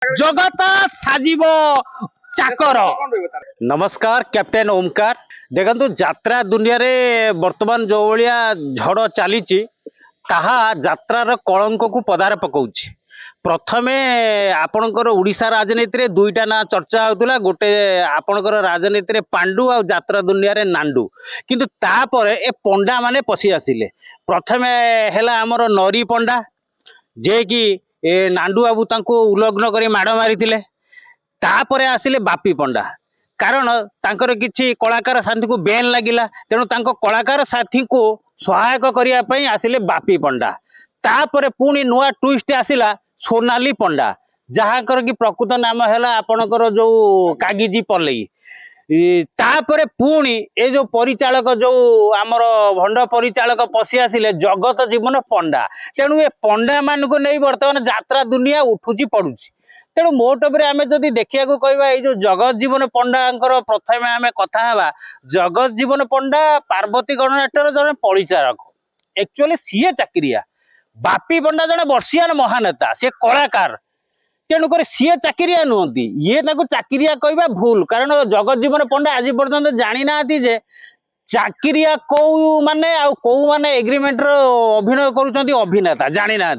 जगत साजिब चाकर। नमस्कार कैप्टेन ओमकार। देखो यात्रा दुनिया रे वर्तमान जो भाया झड़ चली यात्रार कलंक को पदार पकाउछि। प्रथमे आपणकर उड़ीसा राजनीति रे दुईटा ना चर्चा होता। गोटे आपणकर राजनीति रे पांडु आ यात्रा दुनिया रे नांडू, किंतु तापरे ए पंडा माने पशि आसिले। प्रथमे हैला हमर नरी पंडा जे कि नांडू बाबू तांको उल्लग्न करी माड़ मारिथिले। तापरे आसिले बापी पंडा, कारण तांकर किछि कलाकार साथी को बेन लागिला, तेणु तांको कलाकार साथी को सहायक करिया पई आसिले बापी पंडा। तापरे पुणी नुआ ट्विस्ट आसिला सोनाली पंडा, जहाँकर कि प्रकृत नाम है आपणकर जो कागिजी पलई। तापरे पुणी ए जो परिचालक जो आमर भंड परिचालक पशि आसिले जगत जीवन पंडा। तेणु ए पंडा मान को नहीं बर्तमान यात्रा दुनिया उठुची पड़ुची। तेणु मोट पर आम जदि देखा कहवा जो जगत जीवन पंडा प्रथम आम कथा हवा। जगत जीवन पंडा पार्वती गणनाट्यर जन परिचारक, एक्चुअली सीए चाकरिया। बापी पंडा जन वर्षियान महानेता, सी कलाकार। तेणुक सीए चाकरिया नुहति, ये चाकरिया कहवा भूल। कारण जगत जीवन पंडा आज पर्यंत जानी ना जे चाकरिया कौ माने कौ माने एग्रीमेंट अभिनय करुचंती अभिनेता जानी ना।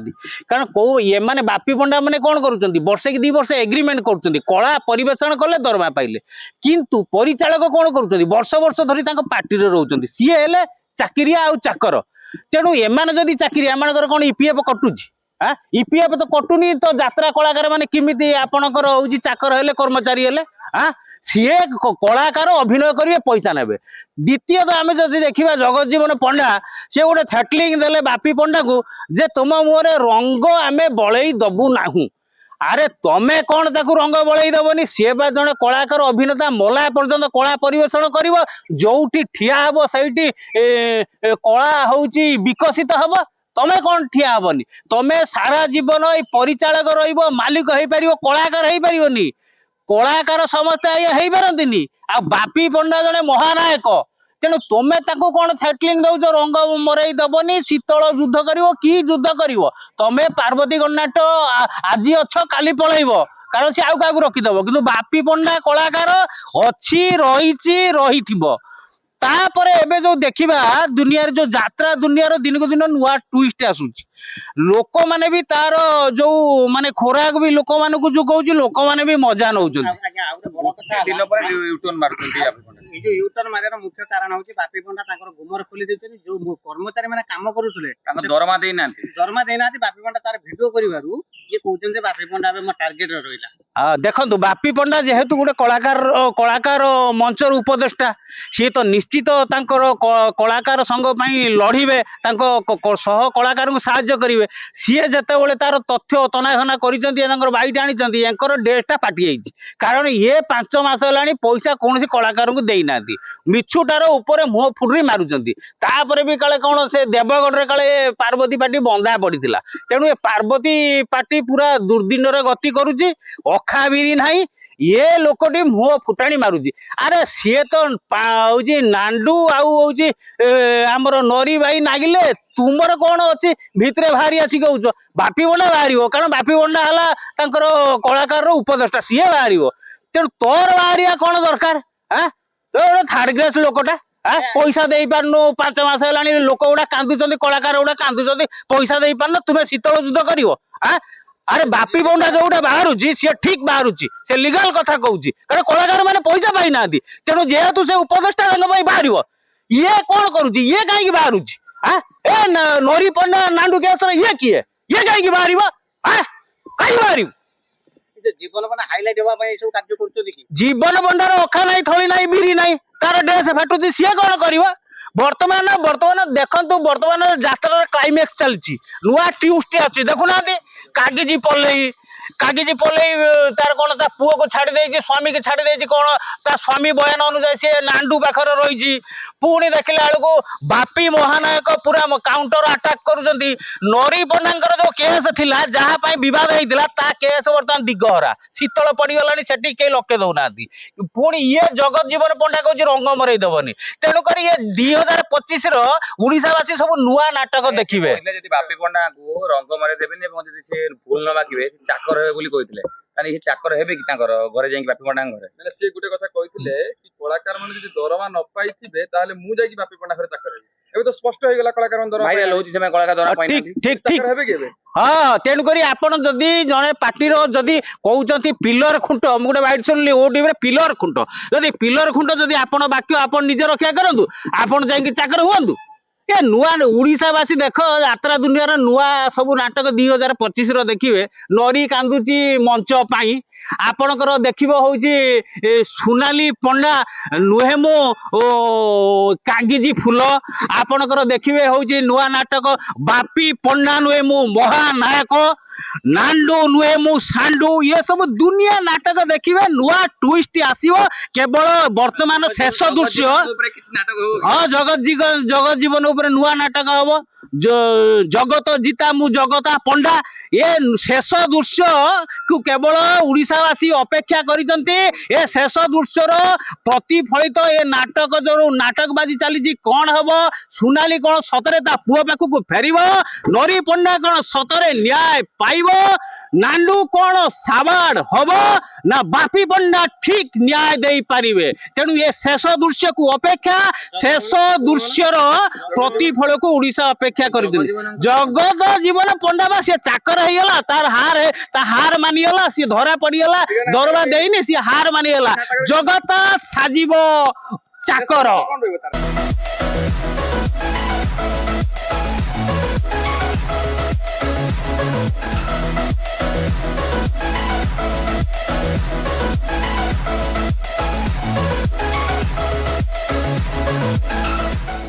कारण कौ ये माने बापी पंडा माने कौन करुचंती वर्षे कि 2 वर्ष एग्रीमेंट करुचंती, कला परिवेषण कले दरमा पाइले। किंतु परिचालक कौन करुचंती वर्ष वर्ष धरी तांको पार्टी रे रहउचंती। सीए हेले चाकरिया आ चाकर। तेणु एमान जदि चाकरी एमानकर कौन ईपीएफ कटुची? ईपीएफ तो कटुनी, तो यात्रा कलाकार माने किमिति आपणकर होउची चाकर हेले कर्मचारी हेले? सीए कलाकार अभिनय करिए पैसा नेबे। द्वितीय तो आम जदि देखा जगत जीवन पंडा से गोटे थेटलिंग देले बापी पंडा को जे तुम मुहरे रंग आमे बलई दबू नाहू। अरे तमे कौन ताकू रंग बलई दबनी? सी बा जड़े कलाकार अभिनेता मला पर्यंत कला परिवेषण कर, जोठी ठिया हब सही कला होउची विकसित हब। तमे कौन ठिया हबनी? तमे सारा जीवन परिचालक रहिबो, मालिक हेई परिबो, कलाकार हेई परिबोनी। कलाकार समस्त हेई पारंतिनी। आ बापी पंडा जड़े महानायक। तेणु तुमे ताको कौन थेटलिंग दउछ रंग मरई दबनी, शीतल युद्ध करिवो कि युद्ध करिवो? तमे पार्वती गणनाट्य आज अछ काली पळैबो, कारण से आउ काकू रखिदबो। किंतु बापी पंडा कलाकार अछि, रहिछि, रहिथिबो। तापरे एबे जो देखिबा दुनिया रे जो यात्रा दुनिया रो दिन को दिन नुआ ट्विस्ट आसुची। लोक माने भी तार जो माने खोराक भी लोक माने को जो कहउची, लोक माने भी मजा नउचन। दिन पर यूटर्न मारचंती। ए जो यूटर्न मारियार मुख्य कारण होची बापी पंडा तांकर गुमर खोली देछन। जो कर्मचारी माने काम करूथले तांकर दरमा देई नाथि। बापी पंडा तार वीडियो करिवारु ये कहउचन जे बापी पंडा बे म टार्गेट रे रहिला। देखंतु बापी पंडा जेहेतु गोटे कलाकार मंचर उपदेष्टा, सी तो निश्चित तांकर कलाकार संग पई लढिबे, तांको सह कलाकार को सहायता करिवे। सीए जेतेबेले तार तथ्य तनाघना करिसंती, तांकर बाइट आनिसंती, एंकर डेटटा फाटी जाईछि। कारण ये 5 मास हेलानी पैसा कोनोसी कलाकार को देई नाथि, मिछुटार ऊपर मुह फुडरी मारुचंती। तापरे भी काले कोन से देवगढ़ रे काले पार्वती पार्टी बंधा पड़िथिला। तेणु ए पार्वती पार्टी पूरा दुर्दिन रे गति करूची। अखा बिरी नाही, ये लोकटी मुह फुटाणी मारुची। अरे सी तो हूँ नांडू आउची आमर नरी भाई नागिले, तुमर कौन अच्छी भितरे बाहरी आसी कहूच बापी पंडा बाहर। कारण बापी पंडा है कलाकार उपदेष्टा, सीए बाहर। तेणु तोर बाहरिया कौन दरकार? गोटे थर्ड क्लास लोकटा पैसा दे पारनु। 5 मास है लोक गुड़ा कांदुचंती, कलाकार गुड़ा कांदुचंती, पैसा दे पारन, तुम्हें शीतल युद्ध कर? अरे बापी पंडा जोटा बाहर सी ठीक बाहर से लीगल कथा कहूँ। कारण कलाकार मैंने पैसा पाई ना, तेणु जेहेतु से उपदेष्टा बाहर। ये कौन करुच्ची? ये कहीं बाहर नरी पंडा नांडू केस ये किए? ये कहीं बाहर? कहीं बाहर? जीवन पंडा हाइलाइट होबा पई सब कार्य करछो देखि। जीवन पंडार अखा नाही, थळी नाही, बिरी नाही, तार ड्रेस फाटुची, सी कौन करिवो? वर्तमान देखंतु वर्तमान यात्रा क्लाइमैक्स चलची। नुआ ट्विस्ट आछि, देखुना कागिजी पलई तार कौन ता पुओ को छाड़ी देछि, स्वामी के छाड़ी देछि। कौन ता स्वामी बयान अनुसार से नांडू पाखर रही। पुणी देखला बेलू बापी महानायक पूरा काउंटर अटाक करुचंती। नरी पंडांकर जो केस थिला, जहाँ पई विवाद हेइतिला, ता केस वर्तमान दिगहरा शीतल पड़गलानी, सेठी के लके दउना। पुणी ये जगत जीवन पंडा कहूँ रंग मरई दबनी। तेणुक ये 2025 ओडिशावासी सब नुआ नाटक देखिए। बापी पंडा को रंग मरई देबेनी, भूल न मागिबे चाकर हेबे बोली कहिथिले। ତାହେଲେ ଏ ଚାକର ହେବେ କି ତାଙ୍କର ଘରେ ଯାଇକି ବାପି ପଣ୍ଡା ଘରେ? ମାନେ ସେ ଗୋଟେ କଥା କହିଥିଲେ କି କଳାକାର ମାନେ ଯଦି ଦରମା ନ ପାଇଥିବେ ତାହେଲେ ମୁଁ ଯାଇକି ବାପି ପଣ୍ଡା ଘରେ ଚାକର ହେବି। ଏବେ ତ ସ୍ପଷ୍ଟ ହେଇଗଲା କଳାକାର ମାନେ ଦରମା ଭାଇରାଲ ହଉଛି ସେମାନେ କଳାକାର ଦରମା ଠିକ ପାଇନାହାନ୍ତି। ଠିକ ଠିକ ଚାକର ହେବେ କି ଏବେ? ହଁ ତେଣୁକରି ଆପଣ ଯଦି ଜଣେ ପାର୍ଟିର ଯଦି କହୁଛନ୍ତି ପିଲର ଖୁଣ୍ଟ, ମୁଁ ଗୋଟେ ବାଇଟ୍ ଶୁଣିଲି ଓଟିଭିରେ ପିଲର ଖୁଣ୍ଟ, ଯଦି ପିଲର ଖୁଣ୍ଟ ଯଦି ଆପଣ ବାକ୍ୟ ଆପଣ ନିଜେ ରକ୍ଷା କରନ୍ତୁ, ଆପଣ ଯାଇକି ଚାକର ହୁଅନ୍ତୁ। ଏ ନୂଆ ଓଡ଼ିଶାବାସୀ ଦେଖ ଯାତ୍ରା ଦୁନିଆର ନୂଆ ସବୁ ନାଟକ 2025 ର ଦେଖିବେ। ନରୀ କାନ୍ଦୁଛି ମଞ୍ଚ ପାଇଁ, ଆପଣଙ୍କର ଦେଖିବ ହଉଛି ସୁନାଲି ପଣ୍ଡା ନୁହେଁ ମୁଁ କାଗିଜି ଫୁଲ, ଆପଣଙ୍କର ଦେଖିବେ ହଉଛି ନୂଆ ନାଟକ ବାପି ପଣ୍ଡା ନୁହେଁ ମୁଁ ମହାନାୟକ, ନାଣ୍ଡୁ ନୁହେଁ ମୁଁ ସାଣ୍ଡୁ, ଇଏ ସବୁ ଦୁନିଆ ନାଟକ ଦେଖିବେ। ନୂଆ ଟୁଇଷ୍ଟ ଆସିବ କେବଳ ବର୍ତ୍ତମାନ ଶେଷ ଦୃଶ୍ୟ। କିଛି ନାଟକ ହବ କି? ହଁ ଜଗତ ଜୀବନ ଉପରେ ନୂଆ ନାଟକ ହବ, ଜଗତ ଜିତା ମୁଁ ଜଗତା ପଣ୍ଡା। ଏ ଶେଷ ଦୃଶ୍ୟ କୁ କେବଳ ଓଡ଼ିଶାବାସୀ ଅପେକ୍ଷା କରିଛନ୍ତି। ଏ ଶେଷ ଦୃଶ୍ୟର ପ୍ରତିଫଳିତ ଏ ନାଟକ ଯୋଉ ନାଟକବାଜି ଚାଲିଛି କଣ ହବ? ସୁନାଲି କଣ ସତରେ ତା ପୁଅ ପାଖକୁ ଫେରିବ? ନରୀ ପଣ୍ଡା କଣ ସତରେ ନ୍ୟାୟ ପାଇବ? ନାଣ୍ଡୁ କଣ ସାବାଡ ହବ ନା ବାପି ପଣ୍ଡା ଠିକ ନ୍ୟାୟ ଦେଇପାରିବେ? ତେଣୁ ଏ ଶେଷ ଦୃଶ୍ୟକୁ ଅପେକ୍ଷା, ଶେଷ ଦୃଶ୍ୟର ପ୍ରତିଫଳକୁ ଓଡ଼ିଶା ଅପେକ୍ଷା କରିଛନ୍ତି। ଜଗତ ଜୀବନ ପଣ୍ଡା ବା ସିଏ ଚାକର ହେଇଗଲା, ତା ହାର ମାନିଗଲା, ସିଏ ଧରା ପଡିଗଲା, ଦରମା ଦେଇନି, ସିଏ ହାର ମାନିଗଲା। ଜଗତ ସାଜିବ ଚାକର। କଣ ରହିବ ତାର?